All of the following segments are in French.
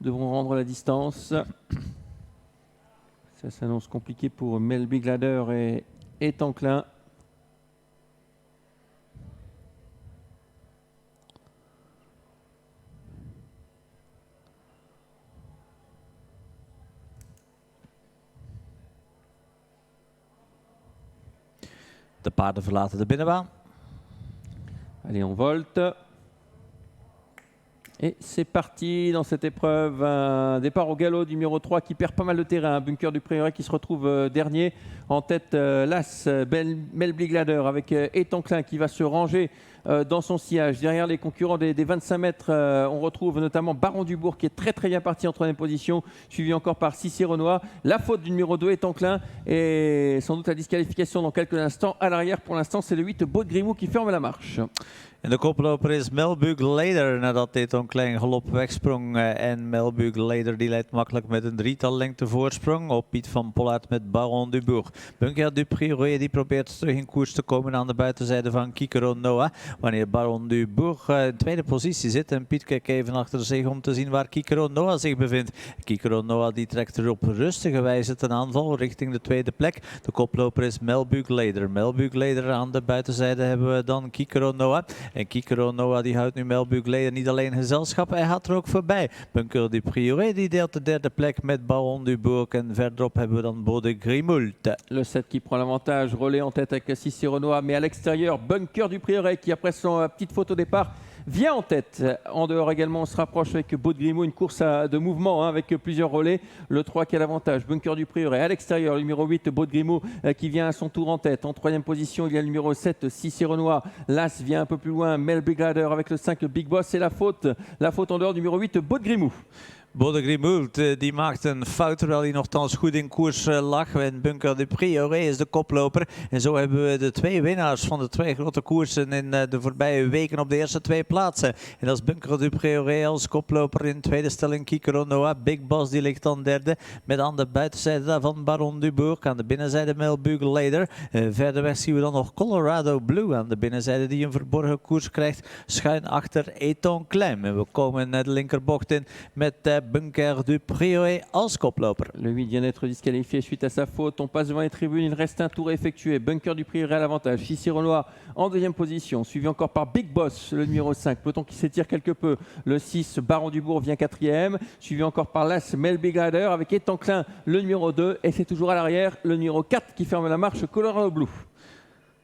devront rendre la distance. Ça s'annonce compliqué pour Melby Glader et Tanclin. De paarden verlaten de binnenbaan. Allez, on volte. Et c'est parti dans cette épreuve. Un départ au galop du numéro 3 qui perd pas mal de terrain. Un Bunker du Prieuré qui se retrouve dernier. En tête, l'As Melby Glader avec Etanclin qui va se ranger dans son sillage. Derrière les concurrents des 25 mètres, on retrouve notamment Baron Dubourg qui est très bien parti en troisième position, suivi encore par Cicéronois. La faute du numéro 2 Etanclin et sans doute la disqualification dans quelques instants. À l'arrière, pour l'instant, c'est le 8 Beau de Grimou qui ferme la marche. En de koploper is Melby Glader nadat Etanclin galop wegsprong. En Melby Glader die leidt makkelijk met een drietal lengte voorsprong op Piet van Pollard met Baron Dubourg. Bunker du Prieuré die probeert terug in koers te komen aan de buitenzijde van Kikero Noah. Wanneer Baron Dubourg in tweede positie zit en Piet kijkt even achter zich om te zien waar Kikero Noah zich bevindt. Kikero Noah die trekt er op rustige wijze ten aanval richting de tweede plek. De koploper is Melby Glader. Melby Glader aan de buitenzijde hebben we dan Kikero Noah. En Kikero Noah die houdt nu Melby Glader niet alleen gezelschap, hij gaat er ook voorbij. Bunker du Prieuré die deelt de derde plek met Baron Dubourg en verderop hebben we dan Beau de Grimou. Le 7 qui prend l'avantage, relais en tête avec Cicéronois, mais à l'extérieur, Bunker du Prieuré qui après son petite faute au départ vient en tête. En dehors également, on se rapproche avec Beau de Grimou, une course de mouvement avec plusieurs relais. Le 3 qui a l'avantage, Bunker du Prieuré. À l'extérieur, le numéro 8, Beau de Grimou qui vient à son tour en tête. En troisième position, il y a le numéro 7, Cicéronois. L'As vient un peu plus loin, Melby Glader avec le 5, Big Boss. Et la faute en dehors, numéro 8, Beau de Grimou. Beau de Grimou die maakt een fout terwijl hij nogthans goed in koers lag. En Bunker du Prieuré is de koploper. En zo hebben we de twee winnaars van de twee grote koersen in de voorbije weken op de eerste twee plaatsen. En dat is Bunker du Prieuré als koploper in tweede stelling Kikero Noah. Big Boss die ligt dan derde met aan de buitenzijde daarvan Baron Dubourg. Aan de binnenzijde Melby Glader. Verder weg zien we dan nog Colorado Blue aan de binnenzijde die een verborgen koers krijgt. Schuin achter Etanclin. En we komen de linkerbocht in met Bunker du Prieuré als koploper. Le 8 vient d'être disqualifié suite à sa faute. On passe devant les tribunes, il reste un tour effectué. Bunker du Prieuré à l'avantage. Cicéronois en deuxième position, suivi encore par Big Boss, le numéro 5. Peloton qui s'étire quelque peu. Le 6, Baron Dubourg vient quatrième, suivi encore par l'As Melby Glader avec Etanclin, le numéro 2. Et c'est toujours à l'arrière, le numéro 4 qui ferme la marche, Colorado Blue.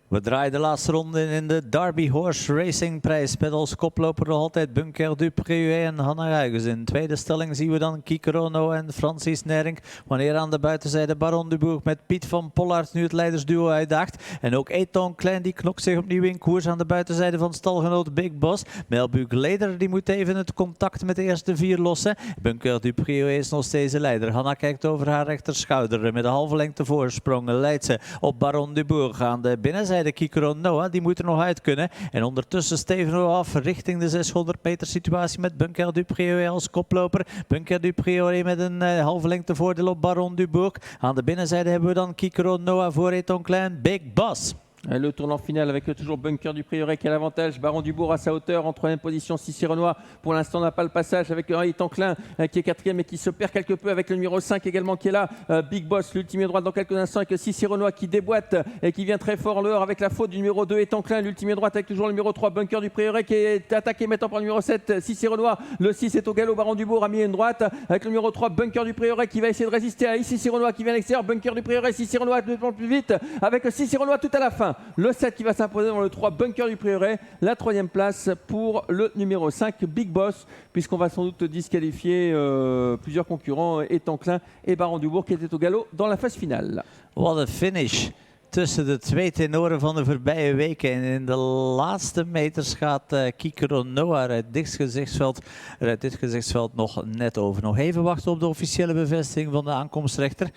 We draaien de laatste ronde in de Derby Horse Racing prijs. Met als koploper nog altijd Bunker du Prieuré en Hanna Huygens. In tweede stelling zien we dan Kikero Noah en Francis Nering. Wanneer aan de buitenzijde Baron Dubourg met Piet van Pollard nu het leidersduo uitdaagt. En ook Etanclin die knokt zich opnieuw in koers aan de buitenzijde van stalgenoot Big Boss. Melby Glader die moet even het contact met de eerste vier lossen. Bunker du Prieuré is nog steeds de leider. Hanna kijkt over haar rechterschouder. Met een halve lengte voorsprong leidt ze op Baron Dubourg aan de binnenzijde. De Kikero Noah, die moet er nog uit kunnen. En ondertussen steven we af richting de 600 meter situatie met Bunker du Prieuré als koploper. Bunker du Prieuré met een halve lengte voordeel op Baron Dubourg. Aan de binnenzijde hebben we dan Kikero Noah voor Etanclin, Big Boss. Le tournant final avec toujours Bunker du Prieuré qui a l'avantage. Baron Dubourg à sa hauteur en troisième position. Cicéronois pour l'instant n'a pas le passage avec Etanclin qui est quatrième et qui se perd quelque peu avec le numéro 5 également qui est là. Big Boss, l'ultime droite dans quelques instants avec Cicéronois qui déboîte et qui vient très fort en dehors avec la faute du numéro 2 Etanclin. L'ultime droite avec toujours le numéro 3 Bunker du Prieuré qui est attaqué maintenant par le numéro 7 Cicéronois. Le 6 est au galop. Baron Dubourg a mis une droite avec le numéro 3 Bunker du Prieuré qui va essayer de résister à Cicéronois qui vient à l'extérieur. Bunker du Prieuré, Cicéronois de plus vite avec Cicéronois tout à la fin. Le 7 qui va s'imposer dans le 3 Bunker du Prieuré. La troisième place pour le numéro 5 Big Boss, puisqu'on va sans doute disqualifier plusieurs concurrents, Etanclin et Baron Dubourg qui étaient au galop dans la phase finale. What a finish tussen de twee tenoren van de voorbije weken. En in de laatste meters gaat Kikero Noah uit dit gezichtsveld nog net over. Nog even wachten op de officiële bevestiging van de aankomstrechter.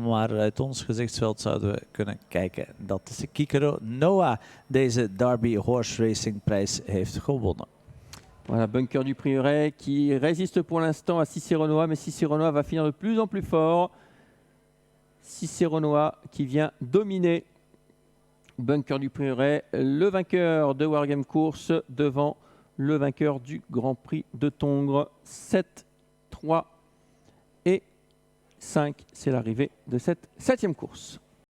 Maar uit ons gezichtsveld zouden we kunnen kijken dat Kikero Noah deze Derby Horse Racing prijs heeft gewonnen. Voilà, Bunker du Prieuré qui résiste pour l'instant à Cicéronois, mais Cicéronois va finir de plus en plus fort. Cicéronois qui vient dominer Bunker du Prieuré, le vainqueur de Wargame Course devant le vainqueur du Grand Prix de Tongres. 7-3. 3 et 5. C'est l'arrivée de cette 7e course.